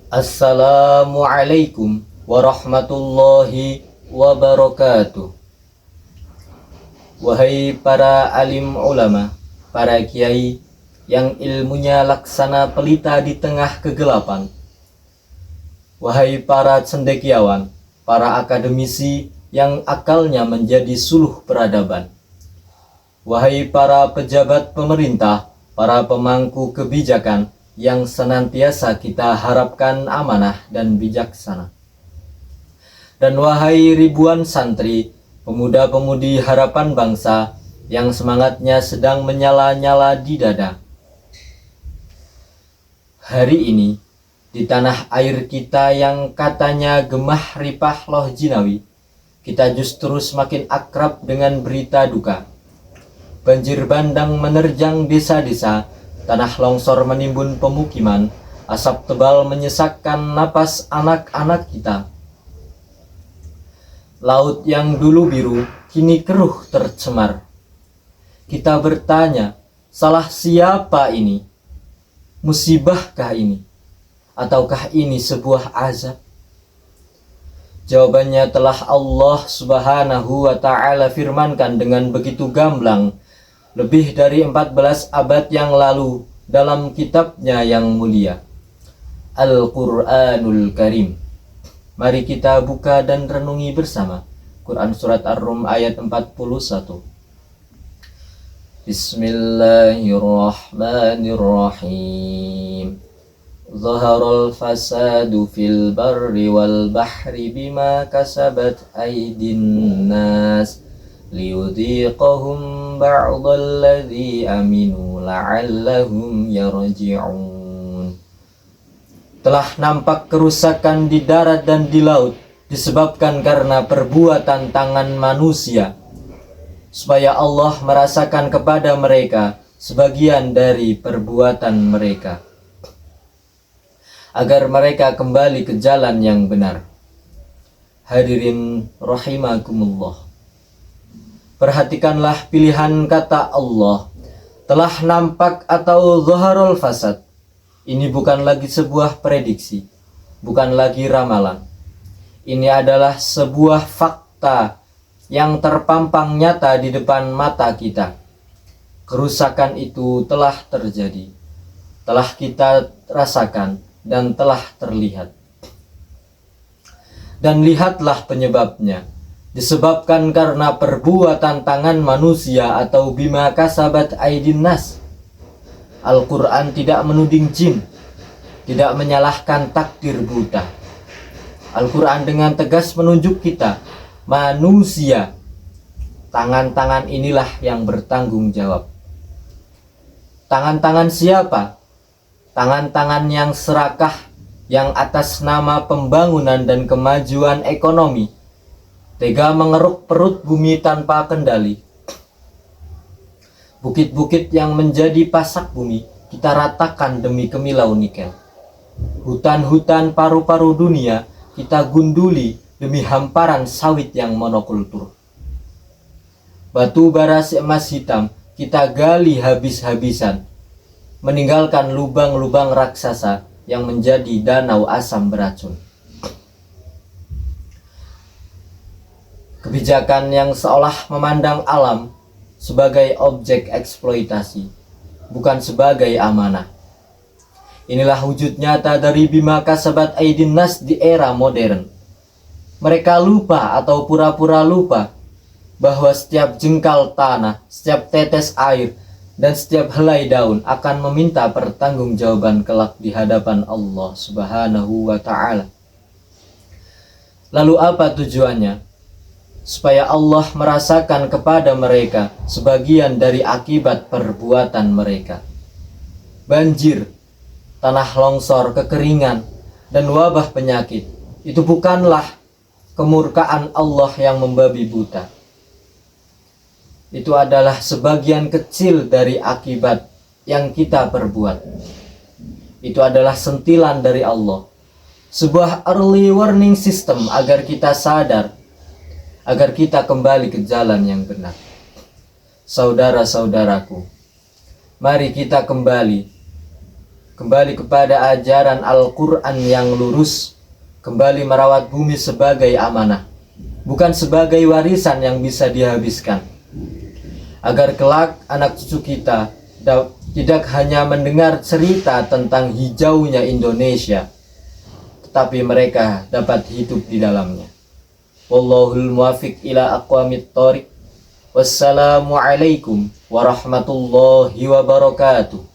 Assalamualaikum warahmatullahi wabarakatuh. Wahai para alim ulama, para kiai yang ilmunya laksana pelita di tengah kegelapan. Wahai para cendekiawan, para akademisi yang akalnya menjadi suluh peradaban. Wahai para pejabat pemerintah, para pemangku kebijakan yang senantiasa kita harapkan amanah dan bijaksana. Dan wahai ribuan santri, pemuda-pemudi harapan bangsa yang semangatnya sedang menyala-nyala di dada. Hari ini, di tanah air kita yang katanya gemah ripah loh jinawi, kita justru semakin akrab dengan berita duka. Banjir bandang menerjang desa-desa, tanah longsor menimbun pemukiman, asap tebal menyesakkan napas anak-anak kita. Laut yang dulu biru, kini keruh tercemar. Kita bertanya, salah siapa ini? Musibahkah ini? Ataukah ini sebuah azab? Jawabannya telah Allah Subhanahu wa ta'ala firmankan dengan begitu gamblang lebih dari 14 abad yang lalu dalam kitabnya yang mulia, Al-Quranul Karim. Mari kita buka dan renungi bersama Quran Surat Ar-Rum ayat 41. Bismillahirrahmanirrahim. Zaharal fasadu fil barri wal bahri bima kasabat aydin nas liyudhiqahum ba'dalladzi aminu la'allahum yarji'un. Telah nampak kerusakan di darat dan di laut disebabkan karena perbuatan tangan manusia, supaya Allah merasakan kepada mereka sebagian dari perbuatan mereka, agar mereka kembali ke jalan yang benar. Hadirin rahimakumullah, perhatikanlah pilihan kata Allah, telah nampak atau zaharul fasad. Ini bukan lagi sebuah prediksi, bukan lagi ramalan. Ini adalah sebuah fakta yang terpampang nyata di depan mata kita. Kerusakan itu telah terjadi, telah kita rasakan, dan telah terlihat. Dan lihatlah penyebabnya, disebabkan karena perbuatan tangan manusia atau bima kasabat aydin nas. Al-Quran tidak menuding jin, tidak menyalahkan takdir buta. Al-Quran dengan tegas menunjuk kita, manusia, tangan-tangan inilah yang bertanggung jawab. Tangan-tangan siapa? Tangan-tangan yang serakah, yang atas nama pembangunan dan kemajuan ekonomi tega mengeruk perut bumi tanpa kendali. Bukit-bukit yang menjadi pasak bumi kita ratakan demi kemilau nikel. Hutan-hutan paru-paru dunia kita gunduli demi hamparan sawit yang monokultur. Batu bara emas hitam kita gali habis-habisan, meninggalkan lubang-lubang raksasa yang menjadi danau asam beracun. Kebijakan yang seolah memandang alam sebagai objek eksploitasi, bukan sebagai amanah. Inilah wujud nyata dari bima kasabat aydin nas di era modern. Mereka lupa atau pura-pura lupa bahwa setiap jengkal tanah, setiap tetes air, dan setiap helai daun akan meminta pertanggungjawaban kelak di hadapan Allah Subhanahu wa ta'ala. Lalu apa tujuannya? Supaya Allah merasakan kepada mereka sebagian dari akibat perbuatan mereka. Banjir, tanah longsor, kekeringan, dan wabah penyakit itu bukanlah kemurkaan Allah yang membabi buta. Itu adalah sebagian kecil dari akibat yang kita perbuat. Itu adalah sentilan dari Allah, sebuah early warning system agar kita sadar, agar kita kembali ke jalan yang benar. Saudara-saudaraku, mari kita kembali kembali kepada ajaran Al-Quran yang lurus, kembali merawat bumi sebagai amanah, bukan sebagai warisan yang bisa dihabiskan, agar kelak anak cucu kita tidak hanya mendengar cerita tentang hijaunya Indonesia, tetapi mereka dapat hidup di dalamnya. Wallahul muwaffiq ila aqwamit thoriq. Wassalamualaikum warahmatullahi wabarakatuh.